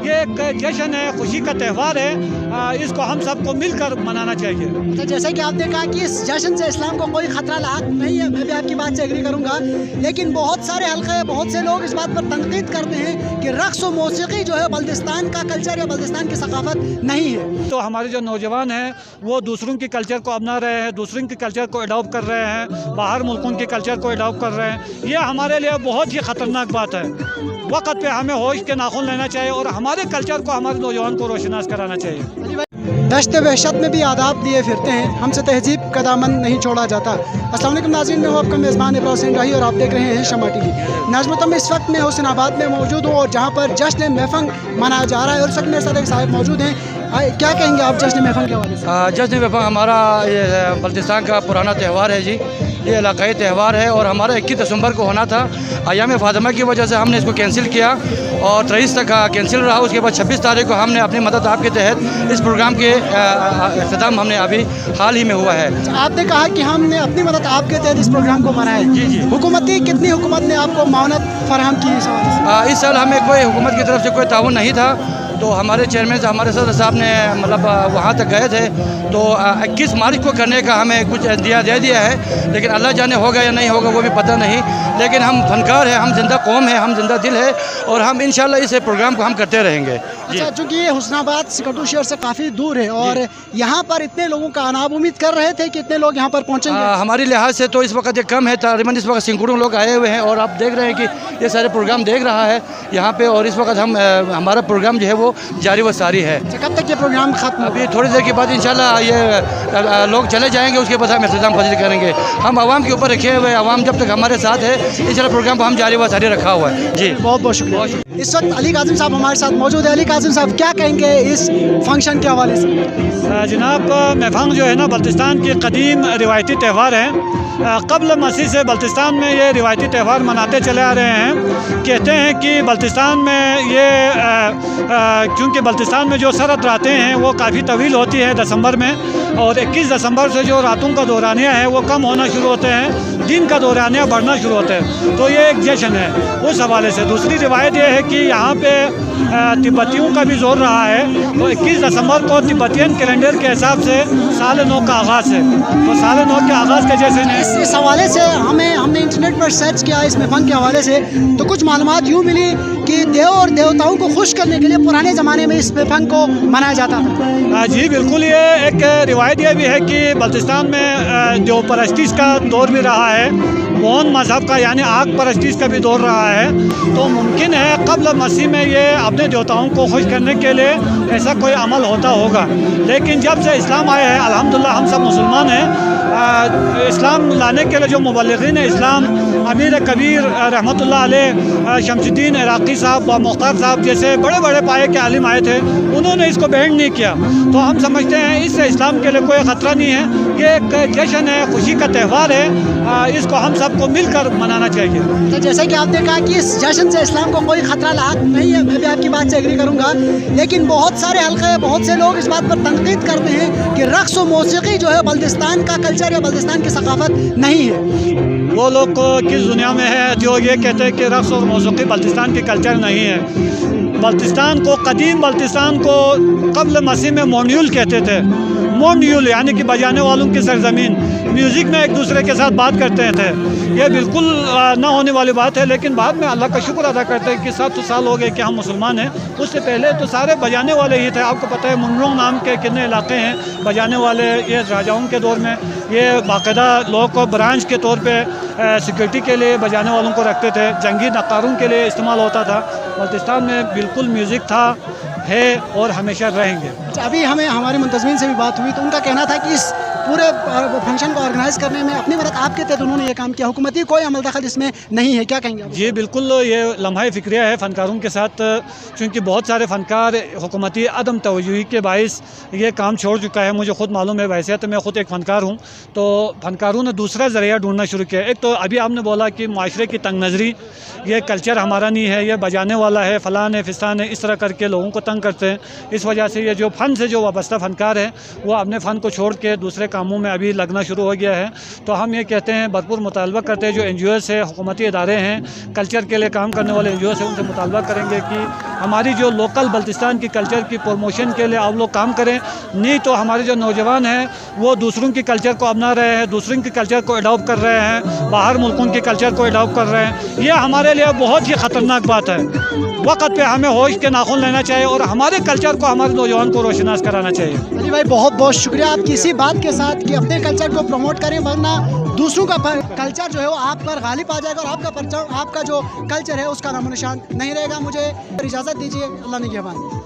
یہ ایک جشن ہے، خوشی کا تہوار ہے، اس کو ہم سب کو مل کر منانا چاہیے۔ تو جیسے کہ آپ نے کہا کہ اس جشن سے اسلام کو کوئی خطرہ لاحق نہیں ہے، میں بھی آپ کی بات سے ایگری کروں گا، لیکن بہت سارے حلقے، بہت سے لوگ اس بات پر تنقید کرتے ہیں کہ رقص و موسیقی جو ہے بلتستان کا کلچر یا بلتستان کی ثقافت نہیں ہے۔ تو ہمارے جو نوجوان ہیں وہ دوسروں کے کلچر کو اپنا رہے ہیں، دوسروں کے کلچر کو اڈاپٹ کر رہے ہیں، باہر ملکوں کے کلچر کو اڈاپٹ کر رہے ہیں، یہ ہمارے لیے بہت ہی خطرناک بات ہے۔ وقت پہ ہمیں ہوش کے ناخن لینا چاہیے اور ہمارے کلچر کو ہمارے نوجوان کو روشناس کرانا چاہیے۔ دشت وحشت میں بھی آداب لیے پھرتے ہیں، ہم سے تہذیب کا دامن نہیں چھوڑا جاتا۔ السلام علیکم ناظرین، میں ہوں آپ کا میزبان ابراہیم حسین راہی اور آپ دیکھ رہے ہیں شمع ٹی وی۔ ناظرین، اس وقت میں حسین آباد میں موجود ہوں اور جہاں پر جشن میفنگ منایا جا رہا ہے، اور اس وقت میرے ساتھ ایک صاحب موجود ہیں۔ کیا کہیں گے آپ جشن میفنگ کے حوالے سے؟ جشن میفنگ ہمارا یہ بلتستان کا پرانا تہوار ہے جی، یہ علاقائی تہوار ہے اور ہمارا 21 دسمبر کو ہونا تھا۔ ایام فاطمہ کی وجہ سے ہم نے اس کو کینسل کیا اور 23 تک کینسل رہا۔ اس کے بعد 26 تاریخ کو ہم نے اپنی مدد آپ کے تحت اس پروگرام کے اختتام ہم نے ابھی حال ہی میں ہوا ہے۔ آپ نے کہا کہ ہم نے اپنی مدد آپ کے تحت اس پروگرام کو منایا ہے۔ جی جی۔ کتنی حکومت نے آپ کو معاونت فراہم کی اس حوالے سے؟ اس سال ہمیں کوئی حکومت کی طرف سے کوئی تعاون نہیں تھا، تو ہمارے چیئرمین ہمارے صدر صاحب نے مطلب وہاں تک گئے تھے، تو 21 مارچ کو کرنے کا ہمیں کچھ دے دیا ہے، لیکن اللہ جانے ہوگا یا نہیں ہوگا وہ بھی پتہ نہیں۔ لیکن ہم فنکار ہیں، ہم زندہ قوم ہیں، ہم زندہ دل ہے اور ہم انشاءاللہ اس پروگرام کو ہم کرتے رہیں گے۔ اچھا، چونکہ یہ حسین آباد سکردو شہر سے کافی دور ہے اور یہاں پر اتنے لوگوں کا آنا، آپ امید کر رہے تھے کہ اتنے لوگ یہاں پر پہنچیں گے؟ ہماری لحاظ سے تو اس وقت یہ کم ہے، تقریباً اس وقت سینکڑوں لوگ آئے ہوئے ہیں اور آپ دیکھ رہے ہیں کہ یہ سارے پروگرام دیکھ رہا ہے یہاں پہ، اور اس وقت ہمارا پروگرام جو ہے وہ جاری و ساری ہے۔ کب تک یہ پروگرام ختم؟ ابھی تھوڑی دیر کے بعد انشاءاللہ یہ لوگ چلے جائیں گے، اس کے بعد ہم اختتام پذیر کریں گے۔ ہم عوام کے اوپر رکھے ہوئے، عوام جب تک ہمارے ساتھ ہے انشاءاللہ پروگرام کو ہم جاری و ساری رکھا ہوا ہے۔ جی بہت بہت شکریہ۔ اس وقت علی قاسم صاحب ہمارے ساتھ موجود ہے۔ علی قاسم صاحب، کیا کہیں گے اس فنکشن کے حوالے سے؟ جناب، میفنگ جو ہے نا بلتستان کی قدیم روایتی تہوار ہے۔ قبل مسیح سے بلتستان میں یہ روایتی تہوار مناتے چلے آ رہے ہیں۔ کہتے ہیں کہ بلتستان میں کیونکہ بلتستان میں جو سرد راتیں ہیں وہ کافی طویل ہوتی ہے دسمبر میں، اور 21 دسمبر سے جو راتوں کا دورانیہ ہے وہ کم ہونا شروع ہوتے ہیں، دن کا دورانیہ بڑھنا شروع ہوتے ہیں، تو یہ ایک جشن ہے اس حوالے سے۔ دوسری روایت یہ ہے کہ یہاں پہ تبتیوں کا بھی زور رہا ہے، تو 21 دسمبر کو تبتین کیلنڈر کے حساب سے سال نو کا آغاز ہے، تو سال نو کے آغاز کے جیسے اس حوالے سے ہم نے انٹرنیٹ پر سرچ کیا اس میفنگ کے حوالے سے، تو کچھ معلومات یوں ملی کہ دیو اور دیوتاؤں کو خوش کرنے کے لیے پرانے زمانے میں اس میفنگ کو منایا جاتا تھا۔ جی بالکل، یہ ایک روایت یہ بھی ہے کہ بلتستان میں دیو پرستش کا دور بھی رہا ہے، مون مذہب کا یعنی آگ پرستش کا بھی دور رہا ہے، تو ممکن ہے قبل مسیح میں یہ اپنے دیوتاؤں کو خوش کرنے کے لیے ایسا کوئی عمل ہوتا ہوگا، لیکن جب سے اسلام آیا ہے الحمدللہ ہم سب مسلمان ہیں۔ اسلام لانے کے لیے جو مبلغین اسلام امیر کبیر رحمۃ اللہ علیہ، شمس الدین عراقی صاحب و مختار صاحب جیسے بڑے بڑے پائے کے عالم آئے تھے، انہوں نے اس کو بینڈ نہیں کیا، تو ہم سمجھتے ہیں اس سے اسلام کے لیے کوئی خطرہ نہیں ہے۔ یہ ایک جشن ہے، خوشی کا تہوار ہے، اس کو ہم سب کو مل کر منانا چاہیے۔ تو جیسے کہ آپ نے کہا کہ اس جشن سے اسلام کو کوئی خطرہ لاحق نہیں ہے، میں بھی آپ کی بات سے ایگری کروں گا، لیکن بہت سارے حلقے، بہت سے لوگ اس بات پر تنقید کرتے ہیں کہ رقص و موسیقی جو ہے بلتستان کا کلچر یا بلتستان کی ثقافت نہیں ہے۔ وہ لوگ کس دنیا میں ہے جو یہ کہتے ہیں کہ رقص اور موسیقی بلتستان کی کلچر نہیں ہے؟ بلتستان کو، قدیم بلتستان کو قبل مسیح میں مونیول کہتے تھے، مونیول یعنی کہ بجانے والوں کی سرزمین، میوزک میں ایک دوسرے کے ساتھ بات کرتے تھے۔ یہ بالکل نہ ہونے والی بات ہے، لیکن بعد میں اللہ کا شکر ادا کرتے ہیں کہ 7 سال ہو گئے کہ ہم مسلمان ہیں۔ اس سے پہلے تو سارے بجانے والے ہی تھے، آپ کو پتہ ہے منرونگ نام کے کتنے علاقے ہیں بجانے والے، یہ راجاؤں کے دور میں یہ باقاعدہ لوگوں کو برانچ کے طور پہ سیکورٹی کے لیے بجانے والوں کو رکھتے تھے، جنگی نقاروں کے لیے استعمال ہوتا تھا۔ بلتستان میں بالکل میوزک تھا، ہے اور ہمیشہ رہیں گے۔ ابھی ہمارے منتظمین سے بھی بات ہوئی تو ان کا کہنا تھا کہ اس پورے فنکشن کو آرگنائز کرنے میں اپنی مدد آپ کے تحت انہوں نے یہ کام کیا، حکومتی کوئی عمل دخل اس میں نہیں ہے، کیا کہیں گے آپ؟ جی بالکل، یہ لمحہ فکریہ ہے فنکاروں کے ساتھ، چونکہ بہت سارے فنکار حکومتی عدم توجہی کے باعث یہ کام چھوڑ چکا ہے، مجھے خود معلوم ہے، ویسے میں خود ایک فنکار ہوں، تو فنکاروں نے دوسرا ذریعہ ڈھونڈنا شروع کیا۔ ایک تو ابھی آپ نے بولا کہ معاشرے کی تنگ نظری، یہ کلچر ہمارا نہیں ہے، یہ بجانے والا ہے، فلان ہے، فستان ہے، اس طرح کر کے لوگوں کو تنگ کرتے ہیں، اس وجہ سے یہ جو فن سے جو وابستہ فنکار ہیں وہ اپنے فن کو چھوڑ کے دوسرے کاموں میں ابھی لگنا شروع ہو گیا ہے. تو ہم یہ کہتے ہیں, بھرپور مطالبہ کرتے ہیں جو NGOs ہے, حکومتی ادارے ہیں, کلچر کے لیے کام کرنے والے NGOs ہیں, ان سے مطالبہ کریں گے کہ ہماری جو لوکل بلتستان کی کلچر کی پروموشن کے لیے آپ لوگ کام کریں. نہیں تو ہمارے جو نوجوان ہیں وہ دوسروں کی کلچر کو اپنا رہے ہیں, دوسروں کی کلچر کو اڈاپٹ کر رہے ہیں, باہر ملکوں کی کلچر کو اڈاپٹ کر رہے ہیں. یہ ہمارے لیے بہت ہی خطرناک بات ہے. وقت پہ ہمیں ہوش کے ناخن لینا چاہیے اور ہمارے کلچر کو ہمارے نوجوان کو روشناس کرانا چاہیے. علی بھائی بہت بہت شکریہ آپ کی اسی بات کے ساتھ کہ اپنے کلچر کو پروموٹ کریں, ورنہ دوسروں کا کلچر جو ہے وہ آپ پر غالب آ جائے گا اور آپ کا جو کلچر ہے اس کا نام و نشان نہیں رہے گا. مجھے اجازت دیجیے, اللہ نگہبان.